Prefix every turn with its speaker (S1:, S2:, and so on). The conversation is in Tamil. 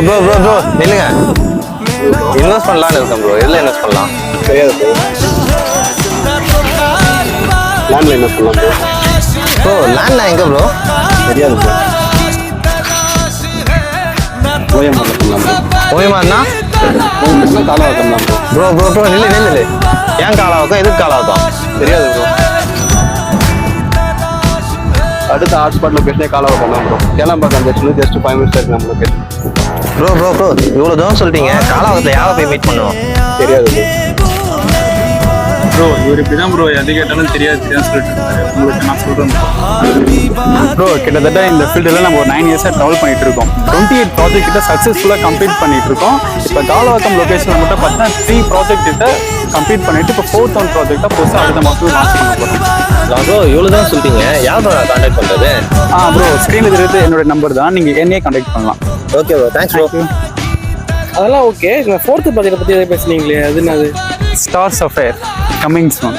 S1: ப்ரோ நில்லுங்க. இன்வெஸ்ட் பண்ணலான்னு இருக்கேன் ப்ரோ. எதில் இன்வெஸ்ட் பண்ணலாம்?
S2: தெரியாது ப்ரோ. லேண்டில் இன்வெஸ்ட் பண்ணலாம்
S1: ப்ரோ. லேண்ட்னா எங்கே ப்ரோ?
S2: தெரியாது ப்ரோ. ஓஎம்ஆரில் பண்ணலாம் ப்ரோ.
S1: ஓஎம்ஆர்னா
S2: காலவாக்கம் தான் ப்ரோ.
S1: ப்ரோ நில்லு. ஏன் காலாவக்கம்? எதுக்கு காலாவக்கம்?
S2: தெரியாது ப்ரோ. அடுத்த ஹாட்ஸ்பாட் லொக்கேஷனே காலவாக்கம் தான் bro. Kelambakkam junction just 5 minutes இருக்கு நம்ம லொக்கேஷன்.
S1: ப்ரோ இவ்வளோ தூரம் சொல்லிட்டீங்க. காலாவகத்தில் யாரை போய் மீட் பண்ணுவோம்?
S2: தெரியாது ப்ரோ.
S3: இவர் இப்படிதான் ப்ரோ எது கேட்டாலும் தெரியாது சொல்லிட்டு இருக்காரு. உங்களுக்கு நான் சொல்றேன் ப்ரோ. கிட்டத்தட்ட இந்த ஃபீல்டில் நம்ம ஒரு 9 years-ஆக ட்ராவல் பண்ணிட்டு இருக்கோம். 28 ப்ராஜெக்ட் கிட்ட சக்ஸஸ்ஃபுல்லாக கம்ப்ளீட் பண்ணிட்டு இருக்கோம். இப்போ காலவாக்கம் லொக்கேஷனில் மட்டும் பார்த்தீங்கன்னா 3 ப்ராஜெக்ட் கிட்ட கம்ப்ளீட் பண்ணிட்டு இப்போ 4th ப்ராஜெக்டாக புதுசாக அடுத்த மாதம் லான்ச் பண்ண போகிறோம்.
S1: ப்ரோ இவ்வளோ தான் சொல்லிட்டீங்க. யார் ப்ரோ கான்டாக்ட் பண்ணுறது?
S3: ப்ரோ ஸ்க்ரீனில் இருக்கிறது என்னோட நம்பர் தான். நீங்கள் என்னையே கான்டாக்ட் பண்ணலாம்.
S1: Okay bro. Thanks bro.
S4: அதெல்லாம் ஓகே. 4th ப்ராஜெக்ட் பற்றி எதாவது பேசுனீங்களே, அது என்னது?
S3: Stars affair coming soon.